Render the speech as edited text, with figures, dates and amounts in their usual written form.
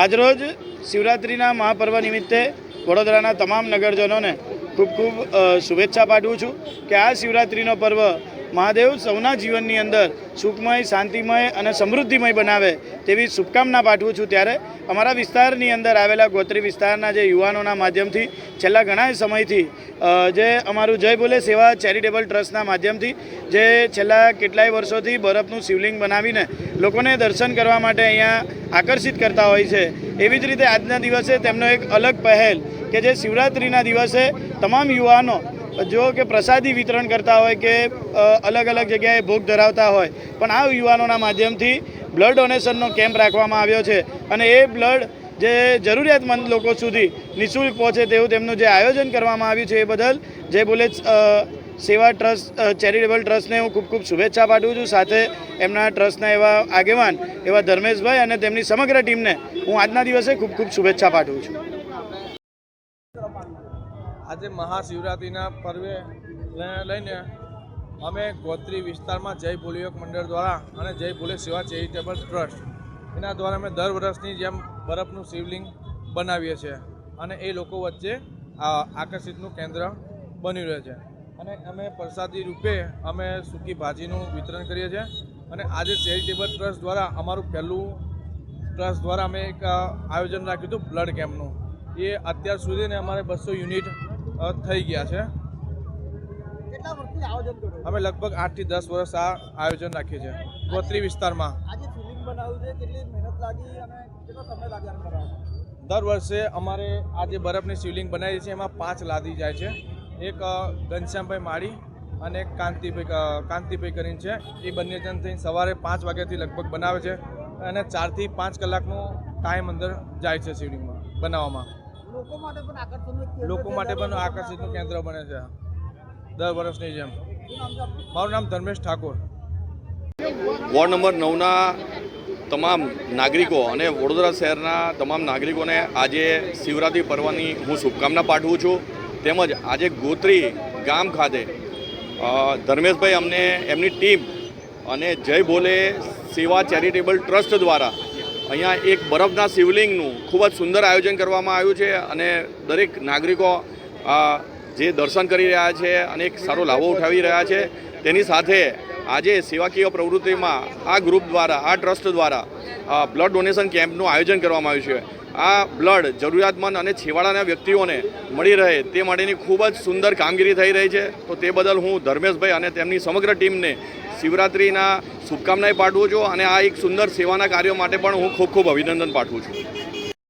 આજરોજ શિવરાત્રિના મહાપર્વ નિમિત્તે વડોદરાના તમામ નગરજનોને ખૂબ ખૂબ શુભેચ્છા પાઠવું છું કે આ શિવરાત્રિનો પર્વ મહાદેવ સૌના જીવનની અંદર સુખમય, શાંતિમય અને સમૃદ્ધિમય બનાવે તેવી શુભકામના પાઠવું છું। ત્યારે અમારા વિસ્તારની અંદર આવેલા ગોત્રી વિસ્તારના જે યુવાનોના માધ્યમથી છેલ્લા ઘણા સમયથી જે અમારું જય બોલે સેવા ચેરિટેબલ ટ્રસ્ટના માધ્યમથી જે છેલ્લા કેટલાય વર્ષોથી બરફનું શિવલિંગ બનાવીને લોકોને દર્શન કરવા માટે અહીંયા આકર્ષિત કરતા હોય છે, એવી જ રીતે આજના દિવસે તેમનો એક અલગ પહેલ કે જે શિવરાત્રિના દિવસે તમામ યુવાનો જો કે પ્રસાદી વિતરણ કરતા હોય કે અલગ અલગ જગ્યાએ ભોગ ધરાવતા હોય, પણ આ યુવાનોના માધ્યમથી બ્લડ ડોનેશનનો કેમ્પ રાખવામાં આવ્યો છે અને એ બ્લડ જે જરૂરિયાતમંદ લોકો સુધી નિઃશુલ્ક પહોંચે તેવું તેમનું જે આયોજન કરવામાં આવ્યું છે એ બદલ જય બોલે સેવા ટ્રસ્ટ ચેરિટેબલ ટ્રસ્ટને હું ખૂબ ખૂબ શુભેચ્છા પાઠવું છું। સાથે એમના ટ્રસ્ટના એવા આગેવાન એવા ધર્મેશભાઈ અને તેમની સમગ્ર ટીમને હું આજના દિવસે ખૂબ ખૂબ શુભેચ્છા પાઠવું છું। આજે મહાશિવરાત્રિના પર્વે લઈને અમે ગોત્રી વિસ્તારમાં જય ભોલે યોગ મંડળ દ્વારા અને જય ભોલે સેવા ચેરિટેબલ ટ્રસ્ટ એના દ્વારા અમે દર વર્ષની જેમ બરફનું શિવલિંગ બનાવીએ છીએ અને એ લોકો વચ્ચે આકર્ષિતનું કેન્દ્ર બની રહે છે અને અમે પ્રસાદી રૂપે અમે સૂકી ભાજીનું વિતરણ કરીએ છીએ અને આજે ચેરિટેબલ ટ્રસ્ટ દ્વારા અમારું પહેલું ટ્રસ્ટ દ્વારા અમે એક આયોજન રાખ્યું હતું બ્લડ કેમ્પનું। એ અત્યાર સુધીને અમારે 200 યુનિટ થઈ ગયા છે। કેટલા વર્ષથી આયોજન કરો? અમે લગભગ 8 થી 10 વર્ષ આ આયોજન રાખીએ છીએ ગોત્રી વિસ્તારમાં। આજે ફિલિંગ બનાવ્યું છે, કેટલી મહેનત લાગી અને કેટલો સમય લાગ્યો આને બનાવવામાં? દર વર્ષે અમારે આ જે બરફની શિવલિંગ બનાવીએ છીએ એમાં 5 લાદી જાય છે, એક ઘનશ્યામભાઈ માળી અને એક કાંતિભાઈ કરીને છે, એ બંને જણ થઈને સવારે 5 વાગ્યાથી લગભગ બનાવે છે અને 4 થી 5 કલાકનો ટાઈમ અંદર જાય છે શિવલિંગમાં બનાવવામાં। લોકો માટે પણ આકર્ષિતનું કેન્દ્ર બને છે દર વર્ષની જેમ। મારું નામ ધર્મેશ ઠાકોર। વોર્ડ નંબર 9ના તમામ નાગરિકો અને વડોદરા શહેરના તમામ નાગરિકોને આજે શિવરાત્રિ પર્વની હું શુભકામના પાઠવું છું। તેમજ આજે ગોત્રી ગામ ખાતે ધર્મેશભાઈ અમને એમની ટીમ અને જય ભોલે સેવા ચેરિટેબલ ટ્રસ્ટ દ્વારા અહીંયા એક બરફના શિવલિંગનું ખૂબ જ સુંદર આયોજન કરવામાં આવ્યું છે અને દરેક નાગરિકો જે દર્શન કરી રહ્યા છે અને એક સારો લાભો ઉઠાવી રહ્યા છે। તેની સાથે આજે સેવાકીય પ્રવૃત્તિમાં આ ગ્રુપ દ્વારા આ ટ્રસ્ટ દ્વારા બ્લડ ડોનેશન કેમ્પનું આયોજન કરવામાં આવ્યું છે। આ બ્લડ જરૂરિયાતમંદ અને છેવાડાના વ્યક્તિઓને મળી રહે તે માટેની ખૂબ જ સુંદર કામગીરી થઈ રહી છે, તો તે બદલ હું ધર્મેશભાઈ અને તેમની સમગ્ર ટીમને શિવરાત્રિના શુભકામનાએ પાઠવું છું અને આ એક સુંદર સેવાના કાર્યો માટે પણ હું ખૂબ ખૂબ અભિનંદન પાઠવું છું।